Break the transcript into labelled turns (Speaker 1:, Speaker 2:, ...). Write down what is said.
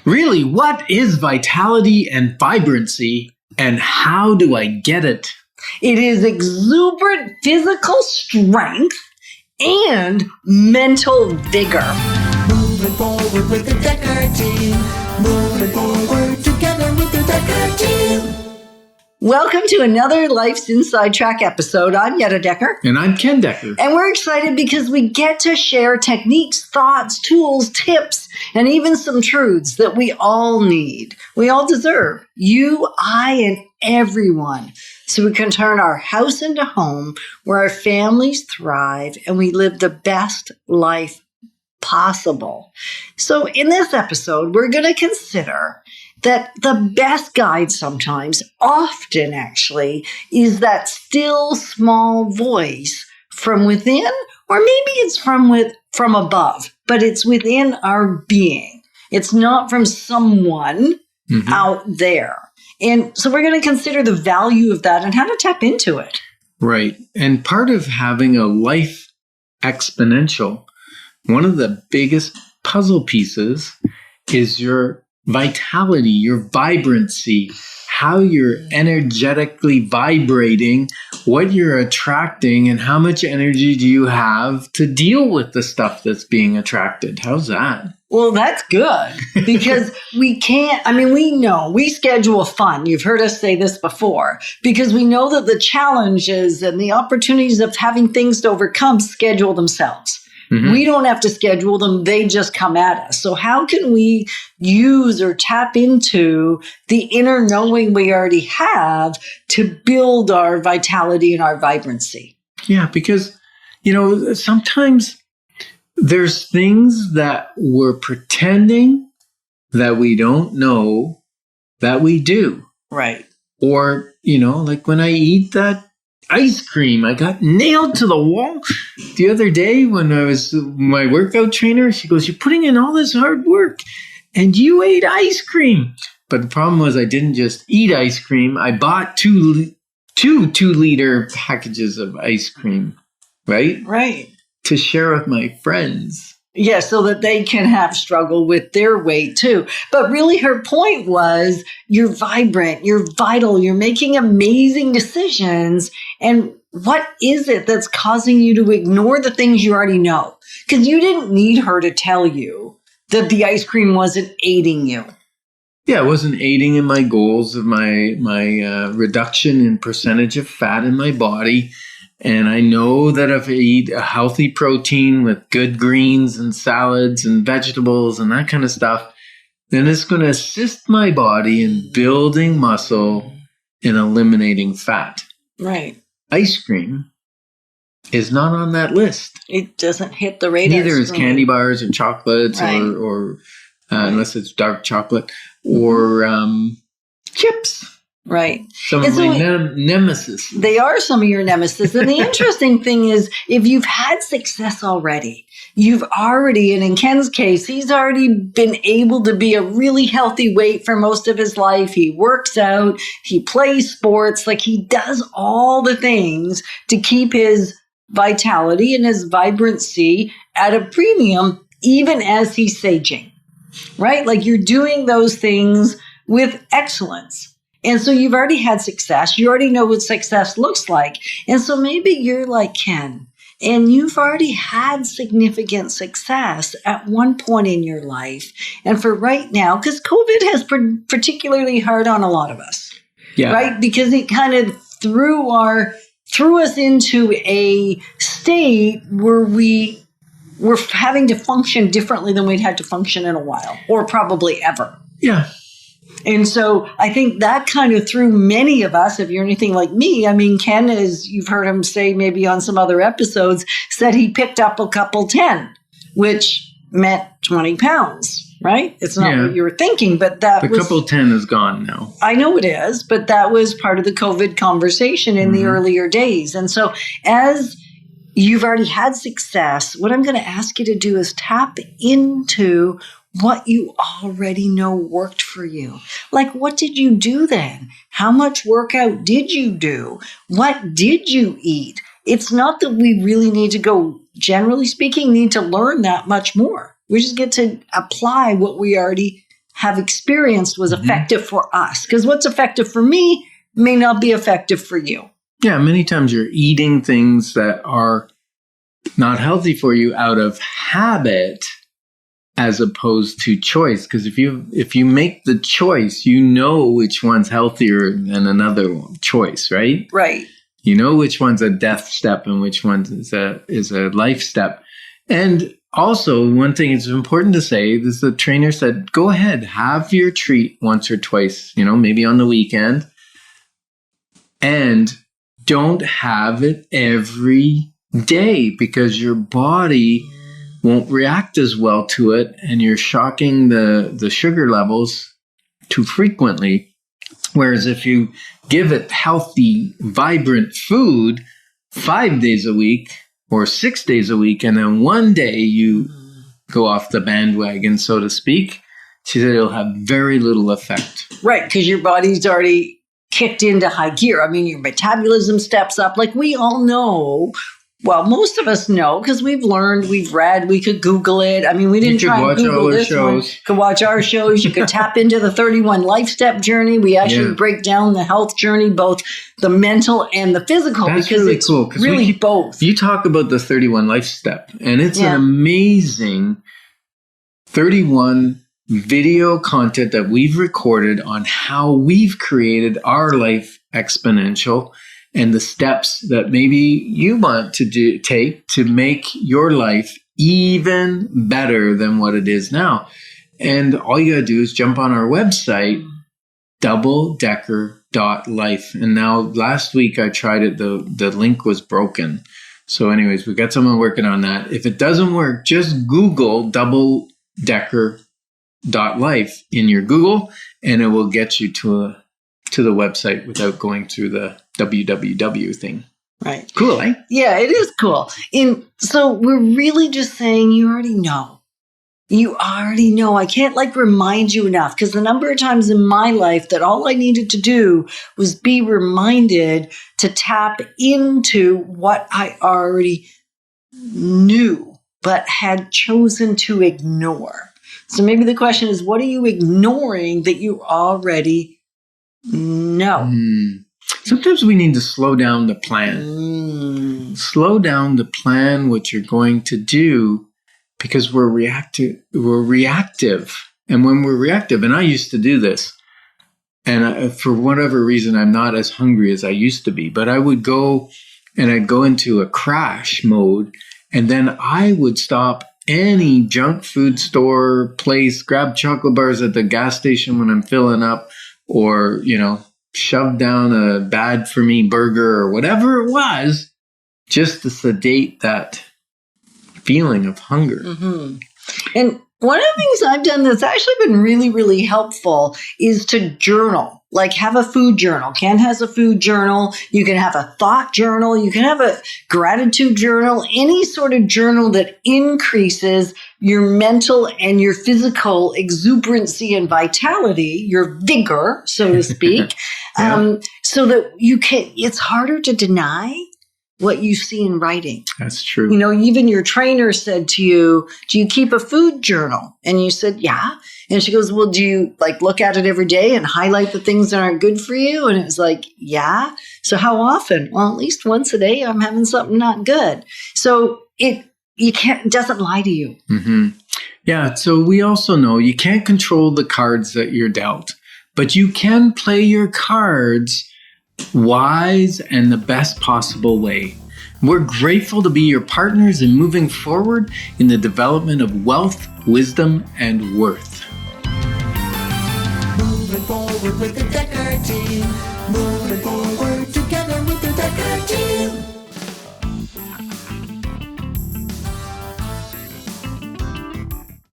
Speaker 1: Really, what is vitality and vibrancy, and how do I get it?
Speaker 2: It is exuberant physical strength and mental vigor.
Speaker 3: Moving forward with the Decker team. Moving forward together with the Decker team.
Speaker 2: Welcome to another Life's Inside Track episode. I'm Yetta Decker.
Speaker 1: And I'm Ken Decker.
Speaker 2: And we're excited because we get to share techniques, thoughts, tools, tips, and even some truths that we all need. We all deserve. You, I, and everyone. So we can turn our house into home where our families thrive and we live the best life possible. So in this episode, we're going to consider that the best guide sometimes, often actually, is that still small voice from within, or maybe it's from above, but it's within our being. It's not from someone out there. And so we're going to consider the value of that and how to tap into it.
Speaker 1: Right. And part of having a life exponential, one of the biggest puzzle pieces is your vitality, your vibrancy, how you're energetically vibrating, what you're attracting, and how much energy do you have to deal with the stuff that's being attracted. How's that?
Speaker 2: Well, that's good because we know we schedule fun. You've heard us say this before because we know that the challenges and the opportunities of having things to overcome schedule themselves. Mm-hmm. We don't have to schedule them. They just come at us. So how can we use or tap into the inner knowing we already have to build our vitality and our vibrancy?
Speaker 1: Yeah, because, sometimes there's things that we're pretending that we don't know that we do.
Speaker 2: Right.
Speaker 1: Or, like when I eat that ice cream, I got nailed to the wall the other day when I was my workout trainer. She goes, "You're putting in all this hard work and you ate ice cream." But the problem was I didn't just eat ice cream. I bought two 2-liter packages of ice cream, right?
Speaker 2: Right.
Speaker 1: To share with my friends.
Speaker 2: Yeah, so that they can have struggle with their weight too. But really her point was you're vibrant, you're vital, you're making amazing decisions. And what is it that's causing you to ignore the things you already know? Because you didn't need her to tell you that the ice cream wasn't aiding you.
Speaker 1: Yeah, it wasn't aiding in my goals of my reduction in percentage of fat in my body. And I know that if I eat a healthy protein with good greens and salads and vegetables and that kind of stuff, then it's going to assist my body in building muscle and eliminating fat.
Speaker 2: Right.
Speaker 1: Ice cream is not on that list.
Speaker 2: It doesn't hit the radar.
Speaker 1: Neither is candy bars or chocolates,
Speaker 2: right.
Speaker 1: or unless it's dark chocolate, or chips.
Speaker 2: Right.
Speaker 1: Some of my nemesis.
Speaker 2: They are some of your nemesis. And the interesting thing is, if you've had success already, and in Ken's case, he's already been able to be a really healthy weight for most of his life. He works out, he plays sports, like he does all the things to keep his vitality and his vibrancy at a premium, even as he's saging, right? Like you're doing those things with excellence. And so you've already had success. You already know what success looks like. And so maybe you're like Ken, and you've already had significant success at one point in your life. And for right now, because COVID has particularly hard on a lot of us, right? Because it kind of threw us into a state where we were having to function differently than we'd had to function in a while, or probably ever.
Speaker 1: Yeah.
Speaker 2: And so I think that kind of threw many of us, if you're anything like me, Ken, as you've heard him say maybe on some other episodes, said he picked up a couple 10, which meant 20 pounds, right? It's not what you were thinking, but the
Speaker 1: couple 10 is gone now.
Speaker 2: I know it is, but that was part of the COVID conversation in the earlier days. And so as you've already had success, what I'm going to ask you to do is tap into what you already know worked for you. Like, what did you do then? How much workout did you do? What did you eat? It's not that we really need to go, generally speaking, need to learn that much more. We just get to apply what we already have experienced was effective for us. Because what's effective for me may not be effective for you.
Speaker 1: Yeah, many times you're eating things that are not healthy for you out of habit as opposed to choice. Because if you make the choice, you know which one's healthier than another choice, right?
Speaker 2: Right.
Speaker 1: You know which one's a death step and which one is a life step. And also, one thing it's important to say is the trainer said, go ahead, have your treat once or twice, maybe on the weekend. And don't have it every day because your body won't react as well to it, and you're shocking the sugar levels too frequently. Whereas if you give it healthy, vibrant food 5 days a week or 6 days a week, and then one day you go off the bandwagon, so to speak, she said it'll have very little effect.
Speaker 2: Right, because your body's already kicked into high gear. I mean, your metabolism steps up. Like we all know. Well, most of us know because we've learned, we've read, we could Google it. I mean, we didn't try and Google this one. You could watch our shows. You could tap into the 31 life step journey. We actually break down the health journey, both the mental and the physical.
Speaker 1: That's
Speaker 2: because
Speaker 1: really
Speaker 2: it's
Speaker 1: cool.
Speaker 2: Really both.
Speaker 1: You talk about the 31 life step, and it's an amazing 31 video content that we've recorded on how we've created our life exponential and the steps that maybe you want to take to make your life even better than what it is now. And all you got to do is jump on our website, doubledecker.life. And now last week I tried it, the link was broken. So anyways, we got someone working on that. If it doesn't work, just Google doubledecker.life in your Google, and it will get you to the website without going through the www thing.
Speaker 2: Right.
Speaker 1: Cool, eh?
Speaker 2: Yeah, it is cool. So we're really just saying you already know. You already know. I can't remind you enough because the number of times in my life that all I needed to do was be reminded to tap into what I already knew but had chosen to ignore. So maybe the question is, what are you ignoring that you already know?
Speaker 1: Sometimes we need to slow down the plan. Slow down the plan, what you're going to do, because we're reactive. And when we're reactive, and I used to do this, and for whatever reason, I'm not as hungry as I used to be, but I would go and I'd go into a crash mode, and then I would stop any junk food store place, grab chocolate bars at the gas station when I'm filling up, or, shove down a bad for me burger or whatever it was, just to sedate that feeling of hunger.
Speaker 2: Mm-hmm. And one of the things I've done that's actually been really, really helpful is to journal. Like have a food journal. Ken has a food journal. You can have a thought journal. You can have a gratitude journal. Any sort of journal that increases your mental and your physical exuberancy and vitality, your vigor, so to speak, so that you can. It's harder to deny what you see in writing.
Speaker 1: That's true.
Speaker 2: Even your trainer said to you, do you keep a food journal? And you said, yeah. And she goes, well, do you look at it every day and highlight the things that aren't good for you? And it was like, yeah. So how often? Well, at least once a day I'm having something not good. So it doesn't lie to you.
Speaker 1: Mm-hmm. Yeah. So we also know you can't control the cards that you're dealt, but you can play your cards wise and the best possible way. We're grateful to be your partners in moving forward in the development of wealth, wisdom, and worth.
Speaker 3: Moving forward with the Decker team. Moving forward together